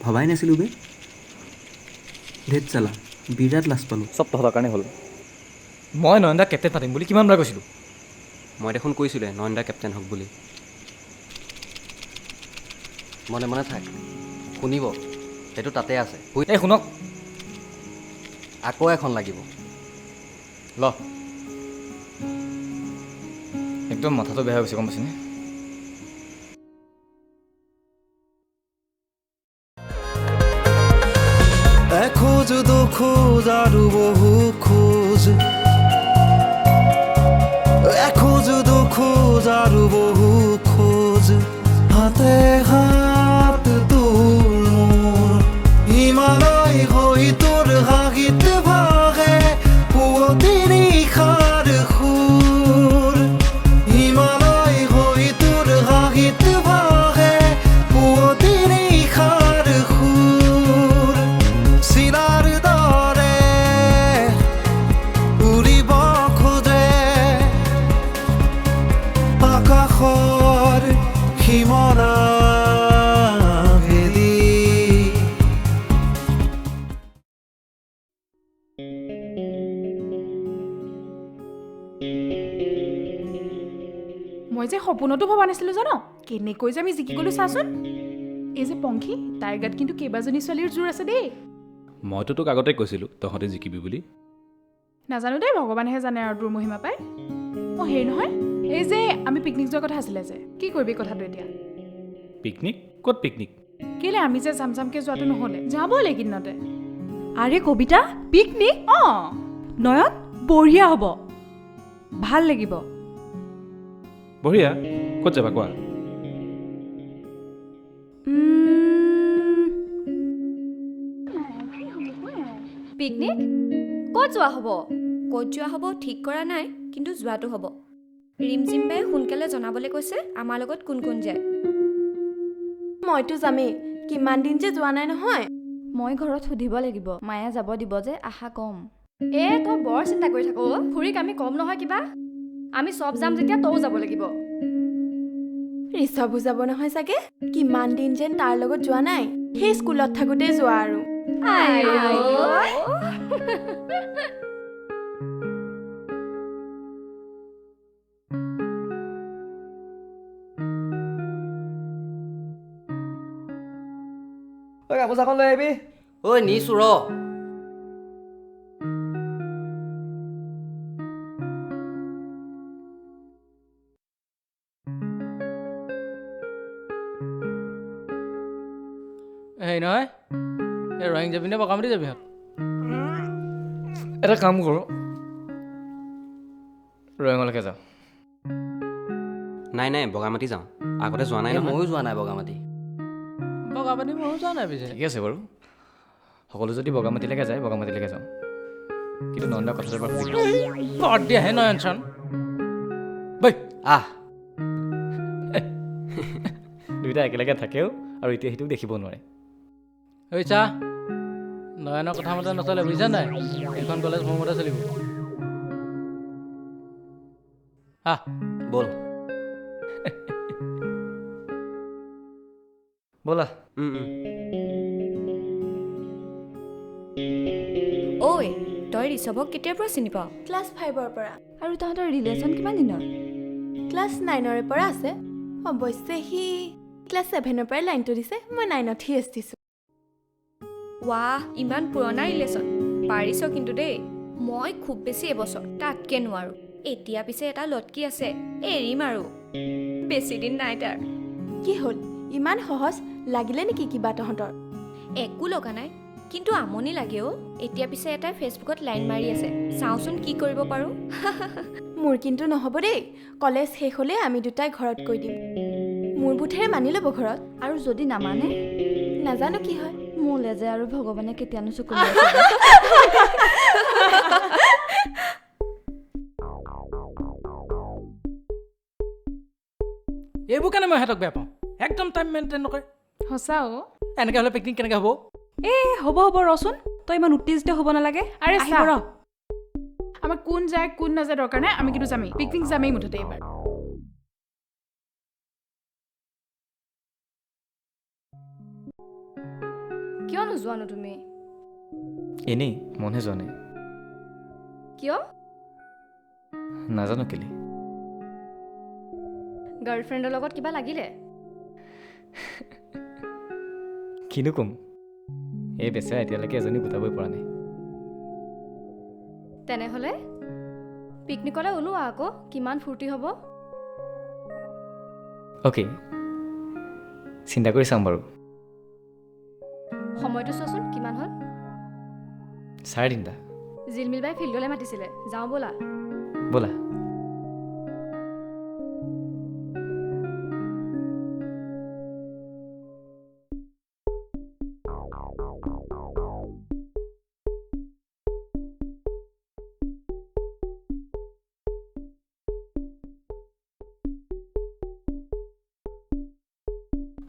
ভবাই নাছিলোঁ বে ধেত চালা বিৰাট লাজ পালোঁ চব তহঁতৰ কাৰণে হ'ল মই নয়নদাক কেপ্টেইন পাতিম বুলি কিমান বাৰ কৈছিলোঁ মই দেখোন কৈছিলোঁ নয়নদা কেপ্টেইন হওক বুলি মনে মনে থাক শুনিব সেইটো তাতে আছে এই শুনক আকৌ এখন লাগিব ল একদম মাথাটো বেয়া হৈ গৈছে গম পাইছেনে খোজ দু খোজ আৰু বহু খোজ খোজ দু খোজ আৰু বহু খোজ হাতে হাত তোৰ মোৰ হিমালয় হৈ তোৰ হাগিত ভাগে পুৱতি নিশাৰ সুৰ হিমালয় হৈ তোৰ হাগিত ভাগে পুৱতি নিশাৰ সুৰ শিলাৰ দৰে উৰিব খোজে আকাশৰ সীমনা ভেদি মই যে সপোনতো ভবা নাছিলোঁ জানো কেনেকৈ যে আমি জিকি গ'লো চাচোন এই যে পংখী তাইৰ গাত কিন্তু কেইবাজনী ছোৱালীৰ জোৰ আছে দেই মইতো তোক আগতে কৈছিলোঁ তহঁতে জিকিবি বুলি নাজানো দেই ভগৱানেহে জানে আৰু তোৰ মহিমা পায় অঁ হেৰি নহয় এই যে আমি পিকনিক যোৱাৰ কথা আছিলে যে কি কৰিবি কথাটো এতিয়া পিকনিক ক'ত পিকনিক কেলে আমি যে যাম যামকৈ যোৱাটো নহ'লে যাব এইকেইদিনতে আৰে কবিতা পিকনিক অঁ নয়ন বঢ়িয়া হ'ব ভাল লাগিব বঢ়িয়া ক'ত যাবা কোৱা পিকনিক ক'ত যোৱা হ'ব ক'ত যোৱা হ'ব ঠিক কৰা নাই কিন্তু যোৱাটো হ'ব ৰিমজিম বাই সোনকালে জনাবলৈ কৈছে আমাৰ লগত কোন কোন যায় মইতো যামেই কিমান দিন যে যোৱা নাই নহয় মই ঘৰত সুধিব লাগিব মায়ে যাব দিব যে আশা কম তই বৰ চিন্তা কৰি থাকো খুৰীক আমি কম নহয় কিবা আমি চব যাম যেতিয়া তও যাব লাগিব ঋষভো যাব নহয় চাগে কিমান দিন যেন তাৰ লগত যোৱা নাই সেই স্কুলত থাকোঁতে যোৱা আৰু ঐ গামোচাখন লৈ আহিবি ঐ নিছোঁ ৰ হেৰি নহয় এই ৰয়িং যাবি নে বগামাটি যাবি হাত এটা কাম কৰোঁ ৰয়িঙলৈকে যাওঁ নাই নাই বগামাটি যাওঁ আগতে যোৱা নাই ময়ো যোৱা নাই বগামাটি বগামাটি ময়ো যোৱা নাই পিছে ঠিক আছে বাৰু সকলো যদি বগামাটিলৈকে যায় বগামাটিলৈকে যাওঁ কিন্তু নন্দা কথাটো এবাৰ সুধি বৰ দিয়াহে নয়ন চন বৈ আহ দুয়োটা একেলগে থাকেও আৰু এতিয়া সেইটোক দেখিব নোৱাৰে ঐ চা নয়নৰ কথা মতে নচলে বুজিছা নাই এইখন কলেজ মোৰ মতে চলিব আহ ব'ল ব'লা ঐ তই ঋষভক কেতিয়াৰ পৰা চিনি পাৱ ক্লাছ 5ৰ পৰা আৰু তহঁতৰ ৰিলেশ্যন কিমান দিনৰ ক্লাছ 9ৰ পৰা আছে অৱশ্যে সি ক্লাছ 7ৰ পৰাই লাইনটো দিছে মই 9ত হি দিছোঁ ৱাহ ইমান পুৰণা ৰিলেশ্যন পাৰিছ কিন্তু দেই মই খুব বেছি এবছৰ তাতকৈ নোৱাৰোঁ এতিয়া পিছে এটা লটকি আছে এৰিম আৰু বেছি দিন নাই তাৰ কি হ'ল ইমান সহজ লাগিলে নেকি কিবা তহঁতৰ একো লগা নাই কিন্তু আমনি লাগেও এতিয়া পিছে এটাই ফেচবুকত লাইন মাৰি আছে চাওঁচোন কি কৰিব পাৰোঁ মোৰ কিন্তু নহ'ব দেই কলেজ শেষ হ'লে আমি দুটাই ঘৰত কৈ দিম মোৰ বুথেৰে মানি ল'ব ঘৰত আৰু যদি নামানে নাজানো কি হয় মোলে যে আৰু ভগৱানে কেতিয়ানো চকু এইবোৰ কাৰণে মই সিহঁতক বেয়া পাওঁ একদম টাইম মেইনটেইন নকৰে সঁচা অ' এনেকৈ হ'লে পিকনিক কেনেকৈ হ'ব হ'ব ৰচোন তই ইমান উত্তেজিত হ'ব নালাগে আৰে আহিব চা ৰ আমাৰ কোন যায় কোন নাযায় দৰকাৰ নাই আমি কিন্তু যামেই পিকনিক যামেই মুঠতে এইবাৰ কিয় নোযোৱানো তুমি? এনেই মনহে যোৱা নাই কিয়? নাজানো কেলে গাৰ্লফ্ৰেণ্ডৰ লগত কিবা লাগিলে? কিনো ক'ম এই বেচেৰা এতিয়ালৈকে এজনী গোটাবই পৰা নাই তেনেহ'লে পিকনিকলৈ ওলোৱা আকৌ, কিমান ফূৰ্তি হ'ব। অ'কে চিন্তা কৰি চাম বাৰু সময়টো চোৱাচোন কিমান হ'ল। 3:30 জিলমিল বাই ফিল্ডলৈ মাতিছিলে, যাওঁ ব'লা। ব'লা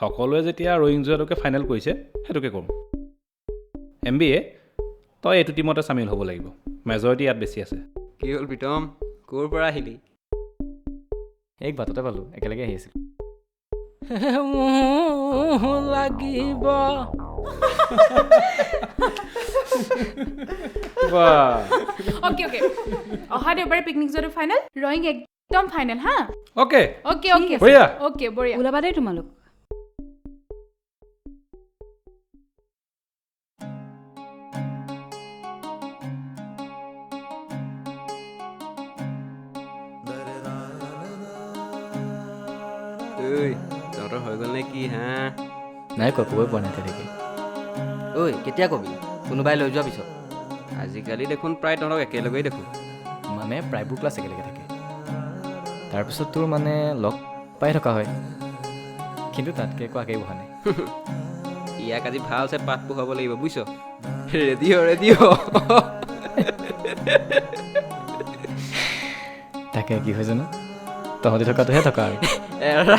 সকলোৱে যেতিয়া ৰয়িং যোৱাটোকে ফাইনেল কৰিছে সেইটোকে কৰোঁ MBA তই এইটো টিমতে চামিল হ'ব লাগিব মেজৰিটি ইয়াত বেছি আছে কি হ'ল প্ৰীতম ক'ৰ পৰা আহিলি এক বাটতে পালোঁ একেলগে আহি আছিল লাগিব অ'কে অ'কে অহা দেওবাৰে পিকনিক যোৱাটো ফাইনেল ৰয়িং একদম ফাইনেল হা অ'কে অ'কে অ'কে বঢ়িয়া অ'কে বঢ়িয়া ওলাবা দেই তোমালোক ঐ তহঁতৰ হৈ গ'ল নে কি হা নাই কোৱা ক'বই পৰা নাই তেনেকৈ ঐ কেতিয়া কবি কোনোবাই লৈ যোৱাৰ পিছত আজিকালি দেখোন প্ৰায় তহঁতক একেলগেই দেখোঁ মানে প্ৰায়বোৰ ক্লাছ একেলগে থাকে তাৰপিছত তোৰ মানে লগ পাই থকা হয় কিন্তু তাতকৈ একো আগেই বহা নাই ইয়াক আজি ভালছে পাঠ পঢ়াব লাগিব বুজিছ ৰেডি হ তাকে কি হয় জানো তহঁতি থকাটোহে থকা আৰু এৰা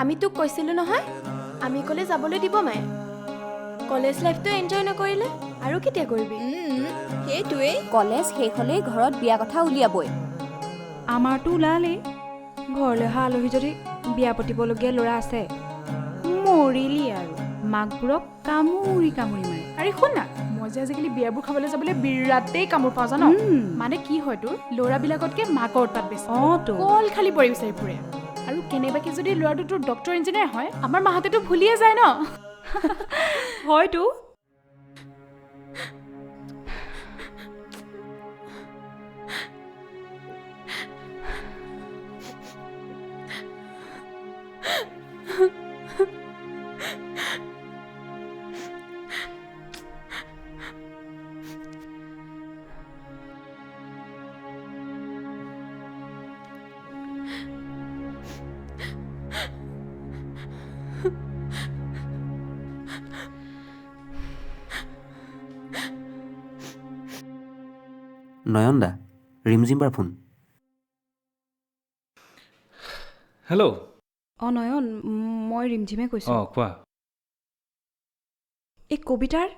আমি তোক কৈছিলোঁ নহয় আমি ক'লে যাবলৈ দিব মায়ে কলেজ লাইফটো এনজয় নকৰিলে আৰু কেতিয়া কৰিবি সেইটোৱেই, কলেজ শেষ হ'লেই ঘৰত বিয়া কথা উলিয়াবই। আমাৰতো ওলালেই ঘৰলৈ অহা আলহী যদি বিয়া পাতিবলগীয়া ল'ৰা আছে মৰিলি আৰু মাকবোৰক কামুৰি কামুৰি মাৰে আৰে শুন না মই যে আজিকালি বিয়াবোৰ খাবলৈ যাবলৈ বিৰাটেই কামোৰ পাওঁ জানো মানে কি হয় তোৰ ল'ৰাবিলাকতকৈ মাকৰ উৎপাত বেছি তো কল খালি পৰি বিচাৰি ফুৰে আৰু কেনেবাকে যদি ল'ৰাটো তোৰ ডক্টৰ ইঞ্জিনিয়াৰ হয় আমাৰ মাহঁতেতো ভুলিয়ে যায় ন হয়তো নয়ন দা ৰিমজিম্বাৰ ফোন হেল্ল' অঁ নয়ন মই ৰিমঝিমে কৈছোঁ অঁ কোৱা এই কবিতাৰ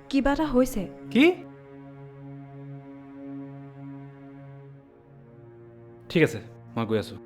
কিবা এটা হৈছে কি ঠিক আছে মই গৈ আছোঁ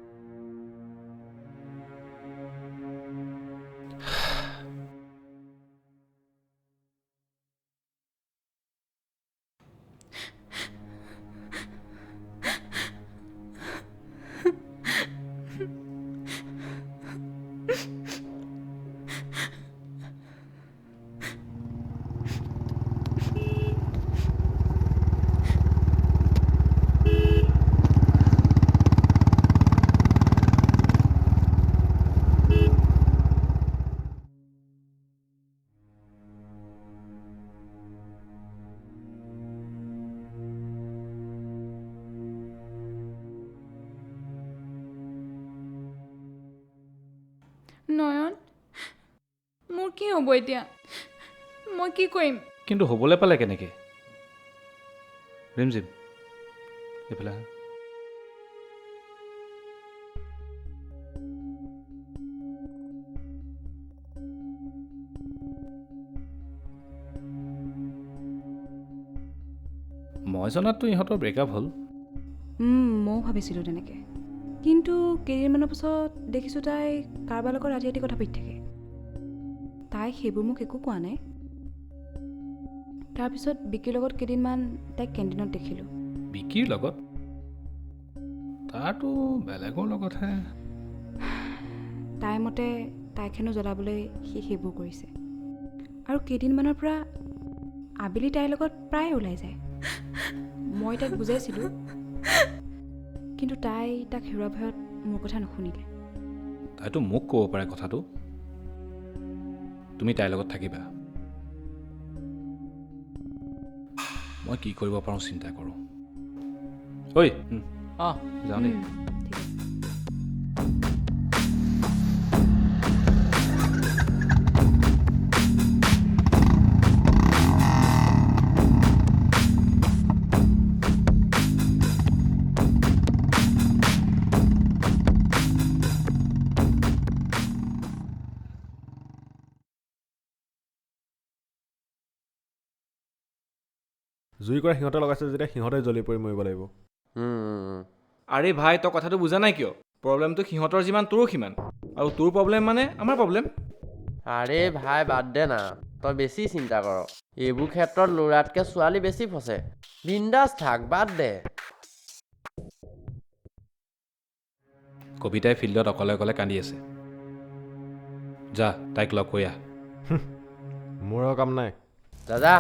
নয়ন মোৰ কি হ'ব এতিয়া মই কি কৰিম কিন্তু হ'বলৈ পালে কেনেকৈ ৰিমজিম এইফালে আহা। মই জনাততো ইহঁতৰ ব্ৰেকআপ হ'ল ময়ো ভাবিছিলোঁ তেনেকৈ, কিন্তু কেইদিনমানৰ পাছত দেখিছোঁ তাই কাৰোবাৰ লগত ৰাতি ৰাতি কথা পাতি থাকে। তাই সেইবোৰ মোক একো কোৱা নাই। তাৰপিছত বিকিৰ লগত কেইদিনমান তাইক কেণ্টিনত দেখিলোঁ। বিকিৰ লগত? তাৰতো বেলেগৰ লগতহে। তাইৰ মতে তাইক হেনো জ্বলাবলৈ সি সেইবোৰ কৰিছে, আৰু কেইদিনমানৰ পৰা আবেলি তাইৰ লগত প্ৰায় ওলাই যায়। মই তাইক বুজাইছিলোঁ, কিন্তু তাই তাক হেৰুৱা ভয়ত মোৰ কথা নুশুনিলে। তাইতো মোক ক'ব পাৰে কথাটো। তুমি তাইৰ লগত থাকিবা, মই কি কৰিব পাৰোঁ চিন্তা কৰোঁ। ঐ অঁ যাওঁ দেই। ঠিক আছে। জুই কৰা সিহঁতে লগাইছে যেতিয়া সিহঁতে জ্বলি পৰি মৰিব লাগিব। আৰে ভাই, তই কথাটো বুজা নাই কিয়? প্ৰব্লেমটো সিহঁতৰ যিমান তোৰো সিমান, আৰু তোৰ প্ৰব্লেম মানে আমাৰ প্ৰব্লেম। আৰে ভাই বাদ দে না, তই বেছি চিন্তা কৰ। এইবোৰ ক্ষেত্ৰত ল'ৰাতকৈ ছোৱালী বেছি ফচে। বিন্দাছ থাক, বাদ দে। কবিতাই ফিল্ডত অকলে অকলে কান্দি আছে। যা তাইক লগ কৰি আহ। মোৰ আৰু কাম নাই। দাদা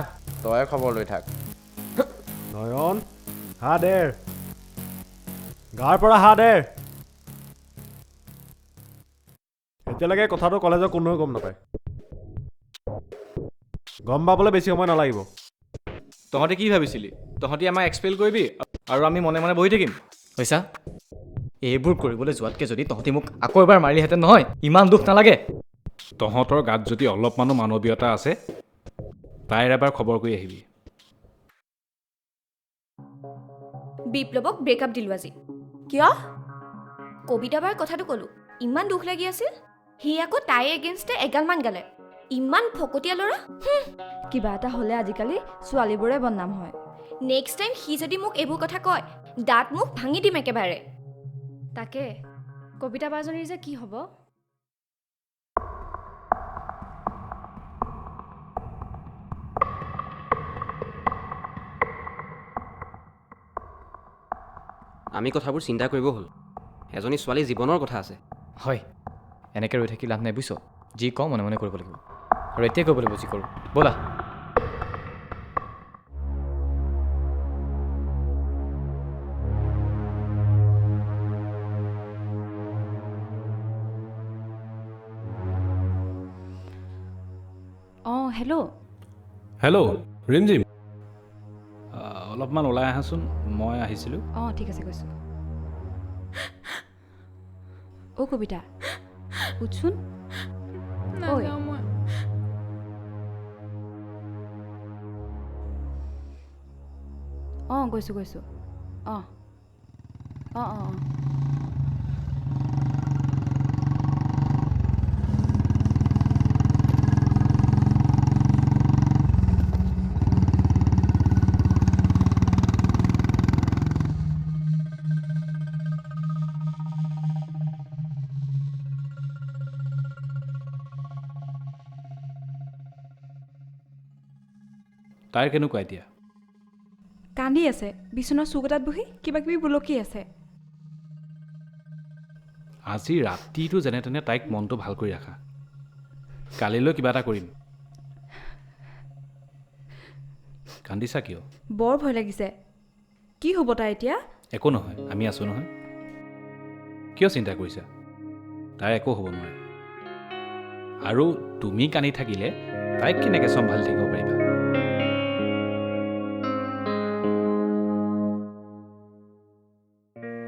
তই খবৰ লৈ থাক। নয়ন, হা দেৰ, গাৰ পৰা হা দেৰ। এতিয়ালৈকে কথাটো কলেজৰ কোনোৱে গম নাপায়। গম পাবলৈ বেছি সময় নালাগিব। তহঁতে কি ভাবিছিলি? তহঁতি আমাক এক্সপেল কৰিবি আৰু আমি মনে মনে বহি থাকিম? হৈছা, এইবোৰ কৰিবলৈ যোৱাতকৈ যদি তহঁতি মোক আকৌ এবাৰ মাৰিলিহেঁতেন নহয়, ইমান দুখ নালাগে। তহঁতৰ গাত যদি অলপমানো মানৱীয়তা আছে, তাইৰ এবাৰ খবৰ কৰি আহিবি। বিপ্লৱক ব্ৰেকআপ দিলোঁ আজি। কিয়? কবিতাবাৰ কথাটো ক'লোঁ, ইমান দুখ লাগি আছিল। সি আকৌ তাইৰ এগেইনষ্টে এগালমান গালে। ইমান ফকতীয়া ল'ৰা। কিবা এটা হ'লে আজিকালি ছোৱালীবোৰে বদনাম হয়। নেক্সট টাইম সি যদি মোক এইবোৰ কথা কয়, দাঁত মোক ভাঙি দিম একেবাৰে। তাকে কবিতা বাজনীৰ যে কি হ'ব? আমি কথাবোৰ চিন্তা কৰিব হ'ল। এজনী ছোৱালী জীৱনৰ কথা আছে। হয়, এনেকৈ ৰৈ থাকি লাভ নাই বুজিছ। যি কওঁ মনে মনে কৰিব লাগিব, আৰু এতিয়াই কৰিব লাগিব যি কৰোঁ। ব'লা। অঁ হেল্ল'। হেল্ল' ৰিমজিম, অলপমান ওলাই আহাচোন, মই আহিছিলোঁ। অঁ ঠিক আছে কৈছোঁ। অ' কবিতা উঠচোন। ঐ অঁ গৈছোঁ গৈছোঁ। অঁ অঁ অঁ অঁ। তাইৰ কেনেকুৱা এতিয়া? কান্দি আছে, বিচনাৰ চুক এটাত বহি কিবা কিবি বুলকি আছে। আজি ৰাতিটো যেনে তেনে তাইক মনটো ভাল কৰি ৰাখা, কালিলৈ কিবা এটা কৰিম। কান্দিছা কিয়? বৰ ভয় লাগিছে। কি হ'ব তাই এতিয়া? একো নহয়, আমি আছোঁ নহয়। কিয় চিন্তা কৰিছা? তাই একো হ'ব নোৱাৰে। আৰু তুমি কান্দি থাকিলে তাইক কেনেকৈ চম্ভালি থাকিব পাৰিবা?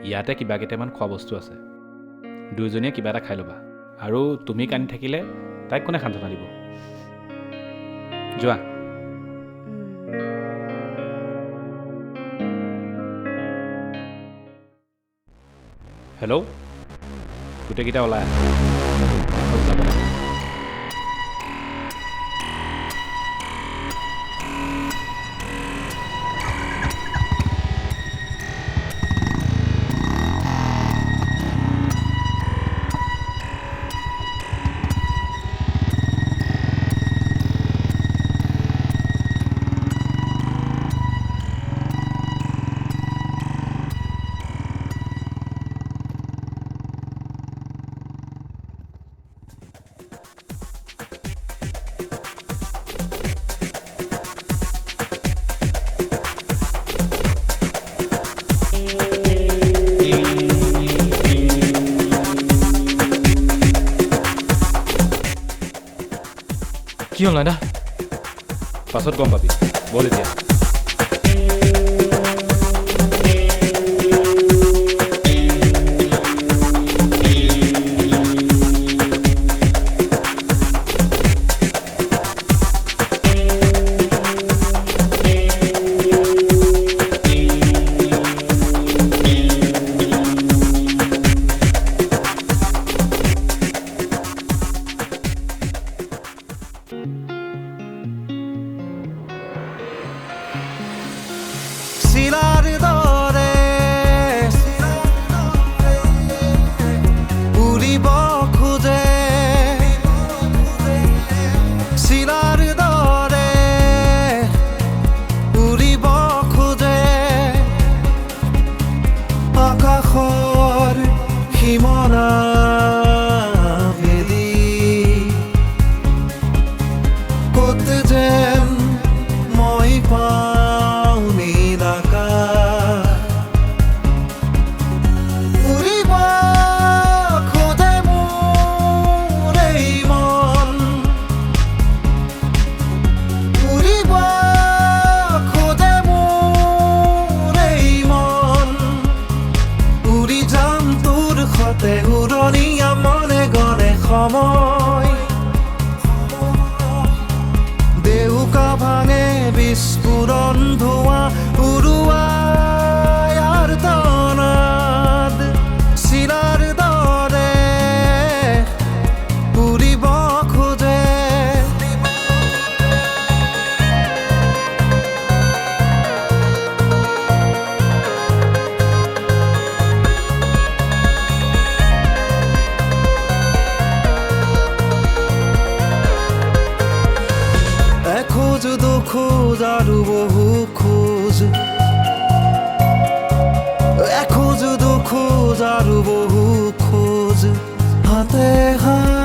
ইয়াতে কিবা কেইটামান খোৱা বস্তু আছে, দুয়োজনীয়ে কিবা এটা খাই ল'বা। আৰু তুমি কান্দি থাকিলে তাইক কোনে সান্তনা দিব? যোৱা। হেল্ল', গোটেইকেইটা ওলাই আহা। কি হ'ল নয়নদা পাছত গম পাবি বল এতিয়া Silar dore উৰিব খোজে Silar dore উৰিব খোজে আকাশৰ সীমনা ভেদি ক'ত যেন মই পাওঁ নীল আকাশ উৰিব খোজে মোৰ এই মন উৰিব খোজে মোৰ এই মন উৰি যাম তোৰ সতে উৰণীয়া মনে গণে সময় দেউকা ভাঙে বিস্ফোৰণ ধোঁয়া উড়ুয়ায় আৰ তনাদ শিলাৰ দৰে উড়িব খোঁজে খোঁজ দুখোজ আৰু বহু খোজ খোঁজ দুখোজ আৰু বহু খোজ হাতে হাত